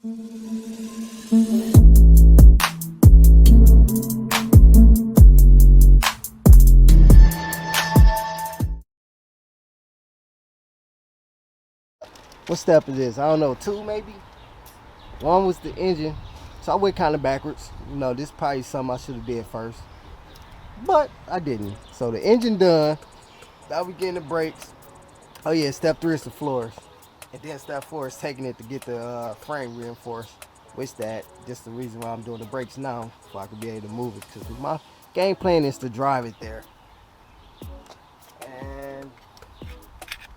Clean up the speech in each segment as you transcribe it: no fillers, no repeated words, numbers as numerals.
What step is this? I don't know, 2 maybe? 1 was the engine. So I went kind of backwards. You know, this probably something I should have did first. But I didn't. So the engine done. Now we getting the brakes. Oh yeah, step 3 is the floors. And then step 4 is taking it to get the frame reinforced. Which just the reason why I'm doing the brakes now, so I can be able to move it. Because my game plan is to drive it there. And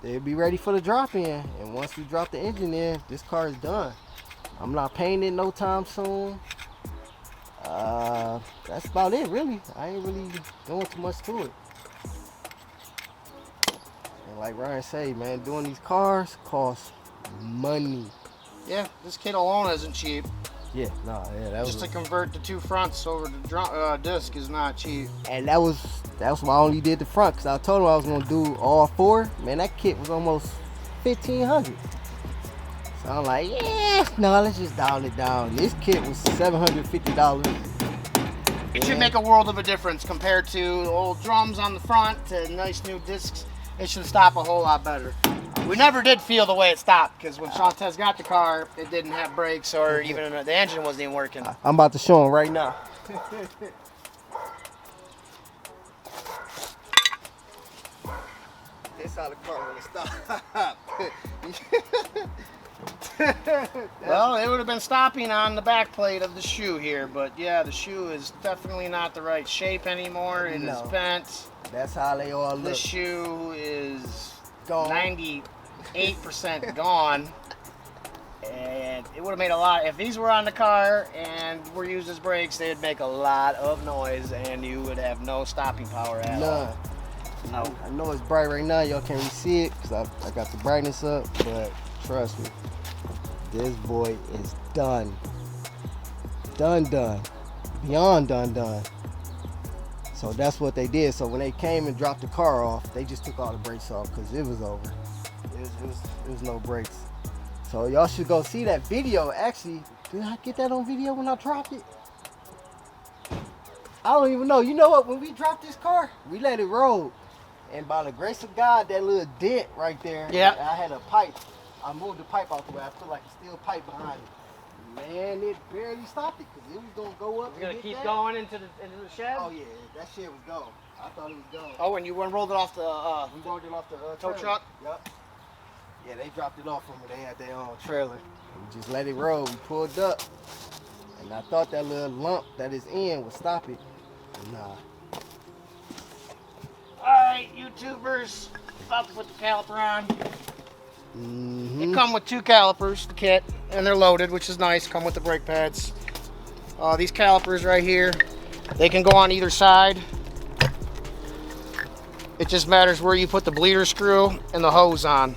they'll be ready for the drop in. And once we drop the engine in, this car is done. I'm not painting it no time soon. That's about it, really. I ain't really doing too much to it. And like Ryan say, man, doing these cars costs money. Yeah, this kit alone isn't cheap. Yeah, that just to convert the 2 fronts over to disc is not cheap. And that was why I only did the front, because I told him I was gonna do all 4. Man, that kit was almost $1,500. So I'm like, yeah, no, let's just dial it down. This kit was $750. It should make a world of a difference compared to old drums on the front to nice new discs. It should stop a whole lot better. We never did feel the way it stopped, because when Shantez got the car, it didn't have brakes, or even the engine wasn't even working. I'm about to show him right now. This how the car would have stopped. Well, it would have been stopping on the back plate of the shoe here, but yeah, the shoe is definitely not the right shape anymore. It is bent. That's how they all look. This shoe is gone. 98% gone. And it would have made a lot. If these were on the car and were used as brakes, they would make a lot of noise, and you would have no stopping power at all. No. I know it's bright right now. Y'all can't really see it because I got the brightness up, but trust me, this boy is done. Done. Beyond done. So that's what they did. So when they came and dropped the car off, they just took all the brakes off because it was over. It was no brakes. So y'all should go see that video. Actually, did I get that on video when I dropped it? I don't even know. You know what? When we dropped this car, we let it roll. And by the grace of God, that little dent right there, yeah. I had a pipe. I moved the pipe out the way. I put like a steel pipe behind it. Man, it barely stopped it because it was going to go up. It's going to keep going into the shed? Oh, yeah. That shit was gone. I thought it was gone. Oh, and you rolled it off the... we rolled it off the tow truck? Yep. Yeah, they dropped it off from me. They had their own trailer. We just let it roll. We pulled up. And I thought that little lump that is in would stop it. Nah. Alright, YouTubers, about to put the caliper on. They come with 2 calipers, the kit, and they're loaded, which is nice. Come with the brake pads. These calipers right here, they can go on either side. It just matters where you put the bleeder screw and the hose on.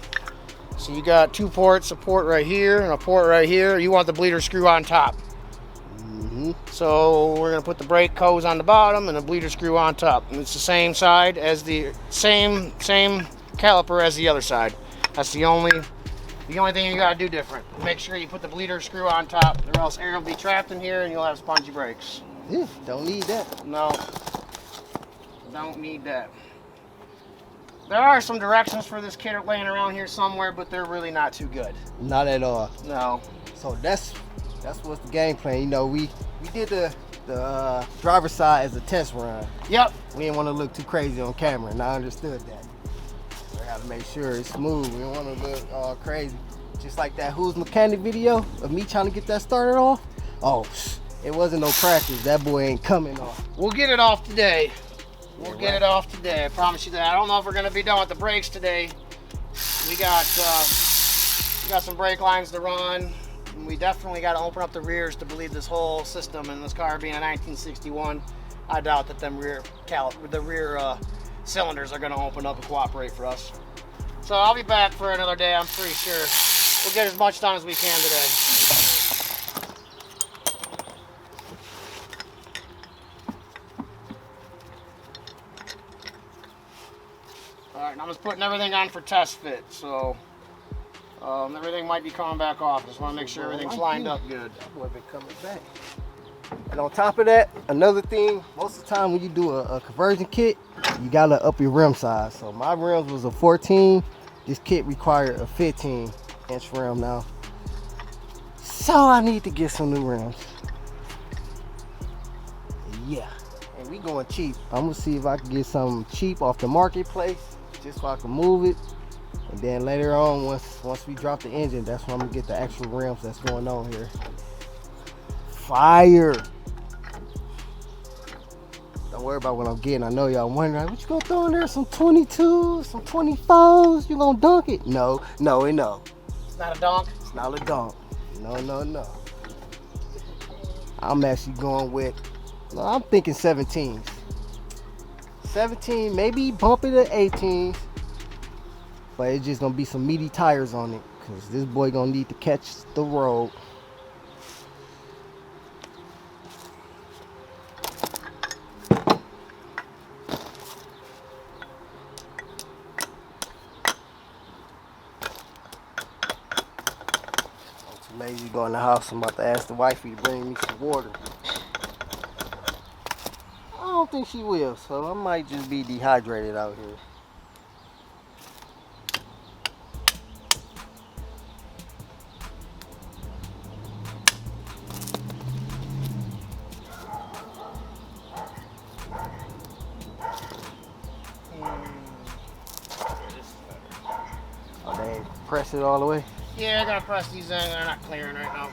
So you got 2 ports, a port right here and a port right here. You want the bleeder screw on top. So we're gonna put the brake hose on the bottom and the bleeder screw on top. And it's the same side as the same caliper as the other side. That's the only thing you gotta do different. Make sure you put the bleeder screw on top, or else air will be trapped in here and you'll have spongy brakes. Yeah, don't need that. No, don't need that. There are some directions for this kit laying around here somewhere, but they're really not too good. Not at all. No. So that's what's the game plan. You know, we did the driver's side as a test run. Yep. We didn't want to look too crazy on camera, and I understood that. I got to make sure it's smooth. We don't want to look all crazy. Just like that Who's Mechanic video of me trying to get that started off. Oh, it wasn't no practice. That boy ain't coming off. We'll get it off today. We'll get it off today. I promise you that. I don't know if we're gonna be done with the brakes today. We got some brake lines to run. And we definitely got to open up the rears to believe this whole system, and this car being a 1961, I doubt that the rear cylinders are gonna open up and cooperate for us. So I'll be back for another day. I'm pretty sure we'll get as much done as we can today. Alright, I'm just putting everything on for test fit, so Everything might be coming back off. Just want to make sure everything's lined up good. That boy been coming back. And on top of that, another thing, most of the time when you do a conversion kit, you gotta up your rim size. So my rims was a 14. This kit required a 15-inch rim now. So I need to get some new rims. Yeah. And we going cheap. I'm gonna see if I can get something cheap off the marketplace, just so I can move it. And then later on, once we drop the engine, that's when I'm gonna get the actual rims that's going on here. Fire! Don't worry about what I'm getting. I know y'all wondering, what you gonna throw in there? Some 22s, some 24s? You gonna dunk it? No. It's not a donk? It's not a dunk. No. I'm actually going with, I'm thinking 17s. 17, maybe bump it to 18s. But it's just gonna be some meaty tires on it, because this boy gonna need to catch the road. Lazy to go in the house. I'm about to ask the wifey to bring me some water. I don't think she will, so I might just be dehydrated out here. Oh, they press it all the way? Yeah, I gotta press these in. They're not clearing right now.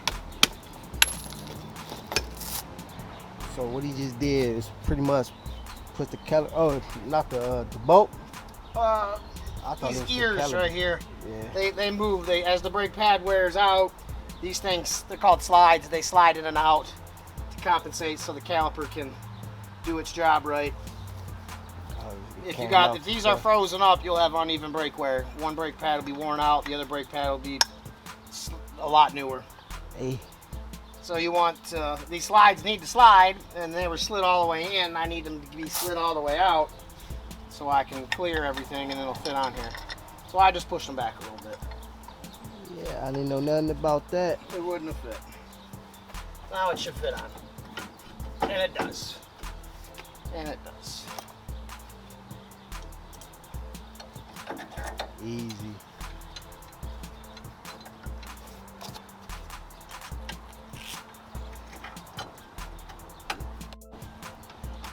So what he just did is pretty much put the not the bolt. I thought These it was the ears caliper. right here, Yeah. they move. As the brake pad wears out, these things, they're called slides. They slide in and out to compensate so the caliper can do its job right. If these are frozen up, you'll have uneven brake wear. One brake pad will be worn out, the other brake pad will be a lot newer. Hey. So you want, these slides need to slide, and they were slid all the way in. I need them to be slid all the way out so I can clear everything and it'll fit on here. So I just push them back a little bit. Yeah, I didn't know nothing about that. It wouldn't have fit. Now it should fit on. And it does. And it does. Easy.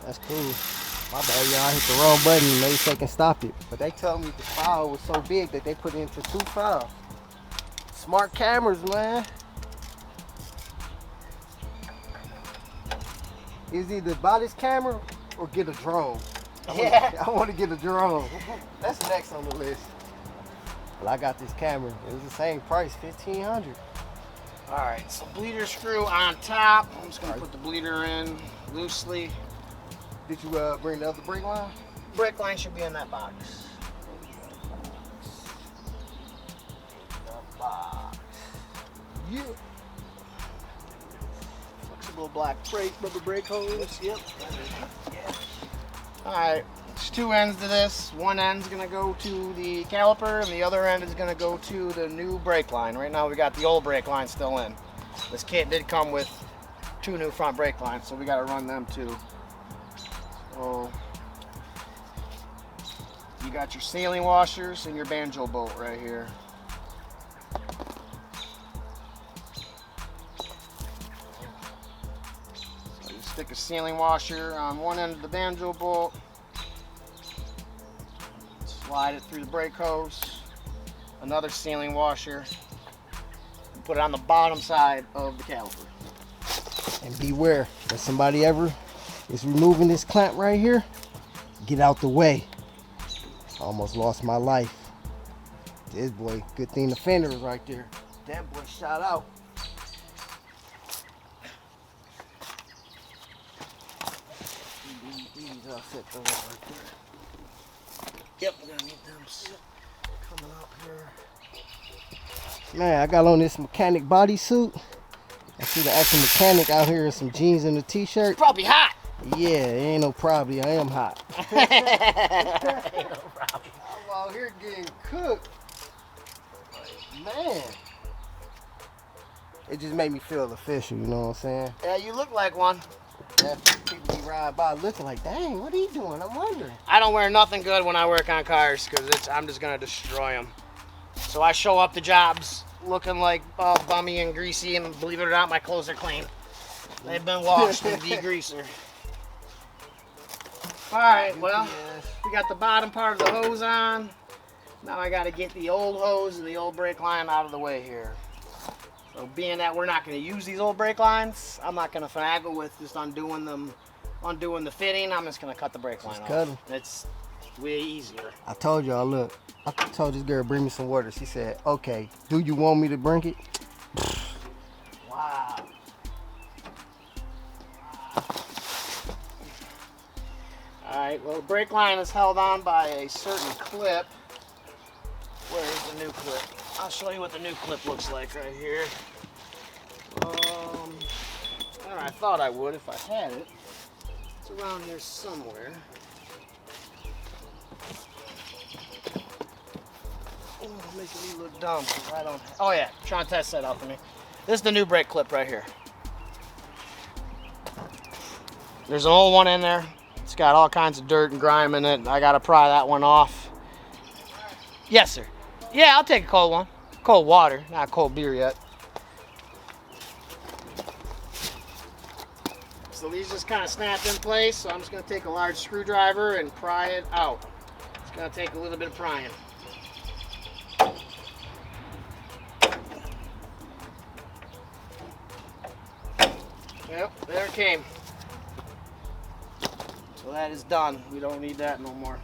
That's cool. My bad, y'all. I hit the wrong button. Maybe they can stop it. But they told me the file was so big that they put it into 2 files. Smart cameras, man. Is either buy this camera or get a drone. I want to get a drone. That's next on the list. Well, I got this camera. It was the same price, $1,500. All right, so bleeder screw on top. I'm just gonna put the bleeder in loosely. Did you bring the other brake line? Brake line should be in that box. The box. Yeah. Flexible black brake, rubber brake hose. Yep. All right, there's 2 ends to this. One end's gonna go to the caliper, and the other end is gonna go to the new brake line. Right now we got the old brake line still in. This kit did come with 2 new front brake lines, so we gotta run them too. So you got your sealing washers and your banjo bolt right here. So you stick a sealing washer on one end of the banjo bolt, slide it through the brake hose, another sealing washer, and put it on the bottom side of the caliper. And beware, if somebody ever is removing this clamp right here, get out the way. I almost lost my life. This boy, good thing the fender was right there. That boy shot out. These all set those up right there. Yep, we're gonna need them coming up here. Man, I got on this mechanic bodysuit. I see the actual mechanic out here in some jeans and a t-shirt. It's probably hot. Yeah, ain't no problem. I am hot. Ain't no problem. I'm out here getting cooked. Man. It just made me feel official, you know what I'm saying? Yeah, you look like one. Yeah, people be riding by looking like, dang, what are you doing? I'm wondering. I don't wear nothing good when I work on cars because I'm just gonna destroy them. So I show up to jobs looking like bummy and greasy, and believe it or not, my clothes are clean. They've been washed with degreaser. All right, well, we got the bottom part of the hose on. Now I got to get the old hose and the old brake line out of the way here. So being that we're not going to use these old brake lines, I'm not going to finagle with just undoing the fitting. I'm just going to cut the brake line off. Cut them. It's way easier. I told y'all, look, I told this girl, bring me some water. She said, okay, do you want me to bring it? Wow. Alright, well, the brake line is held on by a certain clip. Where's the new clip? I'll show you what the new clip looks like right here. I thought I would if I had it. It's around here somewhere. Oh, making me look dumb. I don't. Oh yeah, trying to test that out for me. This is the new brake clip right here. There's an old one in there. It's got all kinds of dirt and grime in it. I gotta pry that one off. Yes, sir. Yeah, I'll take a cold one. Cold water, not cold beer yet. So these just kind of snapped in place. So I'm just gonna take a large screwdriver and pry it out. It's gonna take a little bit of prying. Yep, there it came. So that is done. We don't need that no more.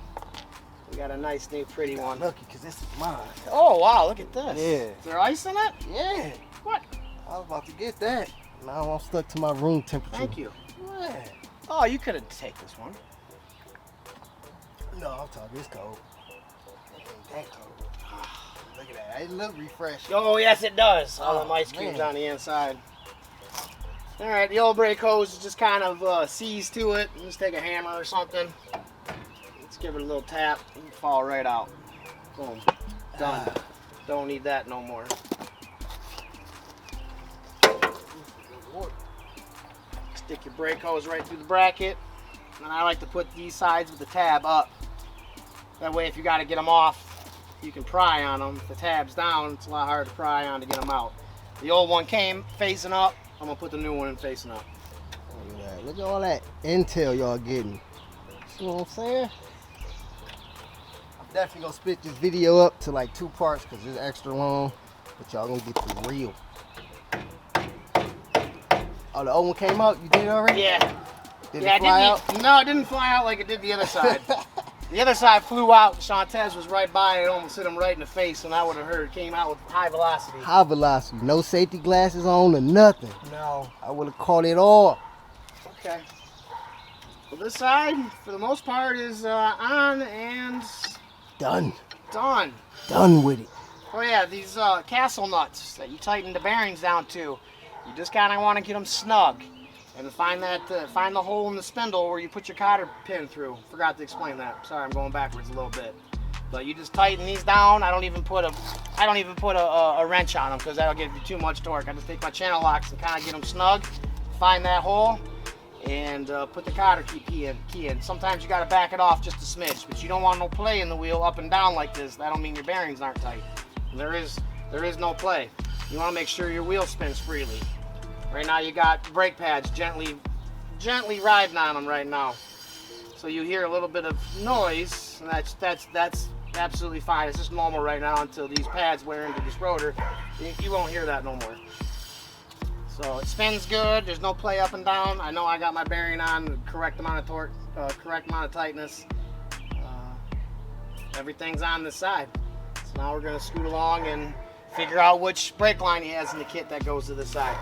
We got a nice new pretty one. Lucky, because this is mine. Oh wow, look at this. Yeah. Is there ice in it? Yeah. What? I was about to get that. Now I'm stuck to my room temperature. Thank you. Yeah. Oh, you could have taken this one. No, I'm talking, it's cold. It ain't that cold. Look at that. It look refreshing. Oh yes, it does. All Oh, the ice cubes man. on the inside. All right, the old brake hose is just kind of seized to it. Just take a hammer or something. Let's give it a little tap. It'll fall right out. Boom. Done. Don't need that no more. Stick your brake hose right through the bracket. And I like to put these sides with the tab up. That way if you got to get them off, you can pry on them. If the tab's down, it's a lot harder to pry on to get them out. The old one came facing up. I'm going to put the new one in facing up. Look at that. Look at all that intel y'all getting. See what I'm saying? I'm definitely going to split this video up to like 2 parts because it's extra long. But y'all going to get the real. Oh, the old one came out? You did it already? Yeah. Did it fly out? No, it didn't fly out like it did the other side. The other side flew out. Shantez was right by it. It almost hit him right in the face, and I would have heard. It came out with high velocity. High velocity. No safety glasses on or nothing. No. I would have caught it all. Okay. Well, this side, for the most part, is on and Done. done. Done with it. Oh yeah, these castle nuts that you tighten the bearings down to, you just kind of want to get them snug. And find the hole in the spindle where you put your cotter pin through. Forgot to explain that. Sorry, I'm going backwards a little bit. But you just tighten these down. I don't even put a wrench on them because that'll give you too much torque. I just take my channel locks and kind of get them snug. Find that hole and put the cotter key in. Sometimes you got to back it off just a smidge, but you don't want no play in the wheel up and down like this. That don't mean your bearings aren't tight. There is no play. You want to make sure your wheel spins freely. Right now you got brake pads gently riding on them right now. So you hear a little bit of noise, and that's absolutely fine. It's just normal right now until these pads wear into this rotor. You won't hear that no more. So it spins good. There's no play up and down. I know I got my bearing on the correct amount of torque, correct amount of tightness. Everything's on this side. So now we're gonna scoot along and figure out which brake line he has in the kit that goes to the side.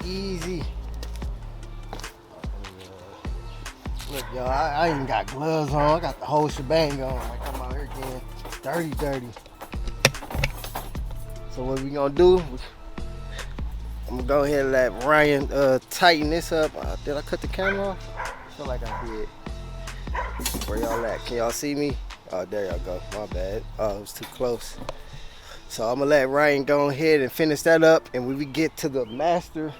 Easy. Look, y'all, I ain't got gloves on. I got the whole shebang on. Like I'm out here getting dirty. So what we gonna do? I'm gonna go ahead and let Ryan tighten this up. Did I cut the camera off? I feel like I did. Where y'all at? Can y'all see me? Oh, there y'all go. My bad. Oh, it was too close. So I'm gonna let Ryan go ahead and finish that up, and when we get to the master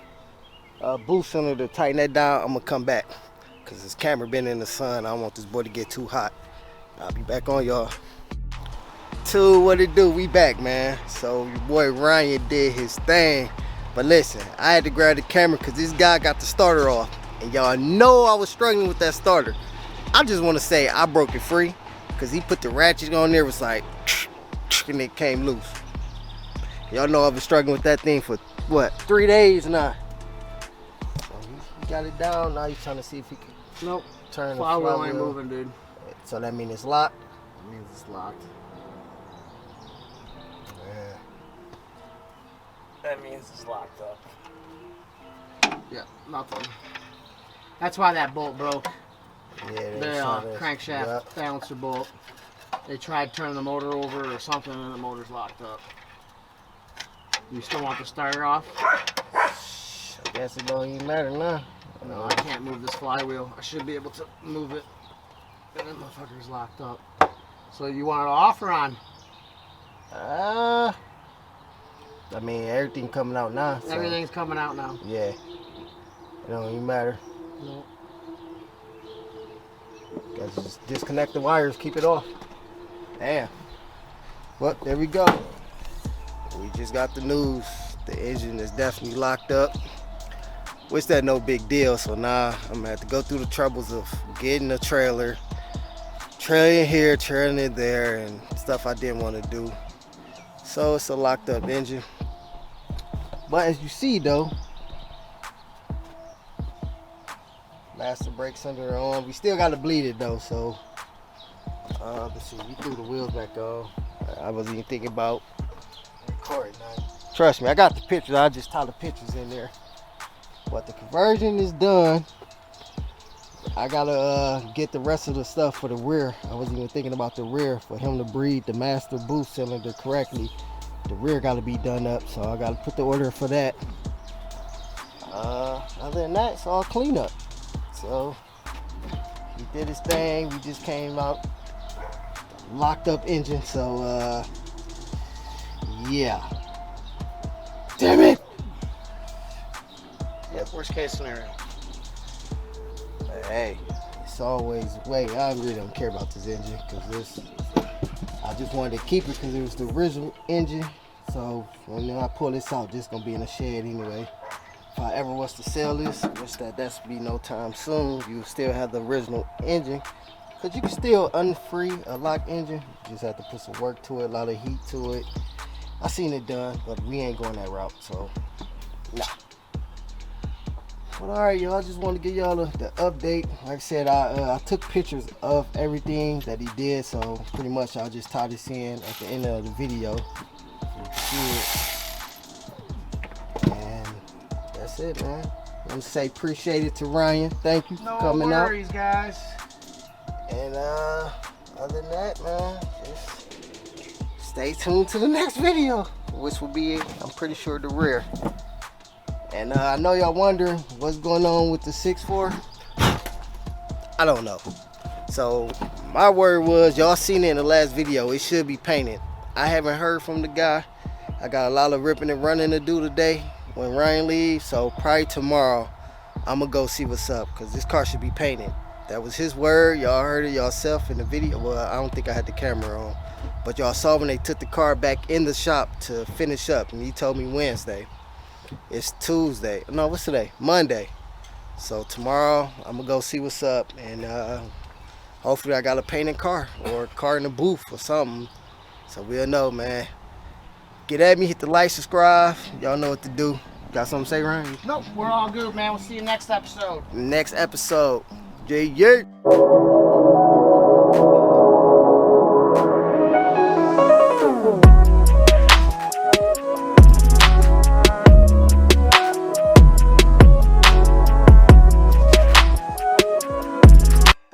boost cylinder to tighten that down, I'm gonna come back because this camera been in the sun. I don't want this boy to get too hot. I'll be back on, y'all. Two, what it do? We back, man. So your boy Ryan did his thing, but listen, I had to grab the camera because this guy got the starter off, and y'all know I was struggling with that starter. I just want to say I broke it free because he put the ratchet on there. It was like and it came loose. Y'all know I've been struggling with that thing for what, 3 days now. So he got it down. Now he's trying to see if he can turn the flywheel. Ain't moving, dude. So that means it's locked. It means it's locked. Yeah. That means it's locked up. Yeah, nothing. That's why that bolt broke. Yeah, The crankshaft balancer bolt. They tried turning the motor over or something, and the motor's locked up. You still want the starter off? I guess it don't even matter now. No, I can't move this flywheel. I should be able to move it. And that motherfucker's locked up. So you want it off or on? I mean, everything coming out now. So. Everything's coming out now. Yeah. It don't even matter. No. Guys, just disconnect the wires, keep it off. Damn. Well, there we go. We just got the news. The engine is definitely locked up. Which that no big deal. So now I'm gonna have to go through the troubles of getting a trailer, trailing here, trailing it there, and stuff I didn't want to do. So it's a locked up engine. But as you see though, master brakes under the arm. We still got to bleed it though. So let's see. We threw the wheels back on. I wasn't even thinking about recording. Trust me, I got the pictures. I just tie the pictures in there. But the conversion is done. I gotta get the rest of the stuff for the rear. I wasn't even thinking about the rear. For him to breathe the master boost cylinder correctly, the rear got to be done up. So I got to put the order for that. Other than that, it's all clean up. So he did his thing. We just came out locked up engine. So yeah. Damn it. Yep, worst case scenario. Hey, it's always wait. I really don't care about this engine because this. I just wanted to keep it because it was the original engine. So when I pull this out, this gonna be in a shed anyway. If I ever was to sell this, which that's be no time soon, you still have the original engine. Cause you can still unfree a locked engine. You just have to put some work to it, a lot of heat to it. I seen it done, but we ain't going that route. So nah. But alright, y'all, I just want to give y'all the update. Like I said, I took pictures of everything that he did, so pretty much I'll just tie this in at the end of the video. So you can see it. And that's it, man. I want to say appreciate it to Ryan. Thank you for coming out. No worries, guys. And other than that, man, just stay tuned to the next video, which will be, I'm pretty sure, the rear. And I know y'all wondering what's going on with the 6.4. I don't know. So my word was, y'all seen it in the last video, it should be painted. I haven't heard from the guy. I got a lot of ripping and running to do today when Ryan leaves. So probably tomorrow I'm gonna go see what's up, because this car should be painted. That was his word. Y'all heard it yourself in the video. Well, I don't think I had the camera on, but y'all saw when they took the car back in the shop to finish up, and he told me Wednesday. It's Tuesday. No, what's today? Monday. So tomorrow I'm gonna go see what's up, and hopefully I got a painted car or a car in the booth or something. So we'll know, man. Get at me, hit the like, subscribe. Y'all know what to do. Got something to say, Ryan? Nope, we're all good, man. We'll see you next episode. Next episode. Yeah.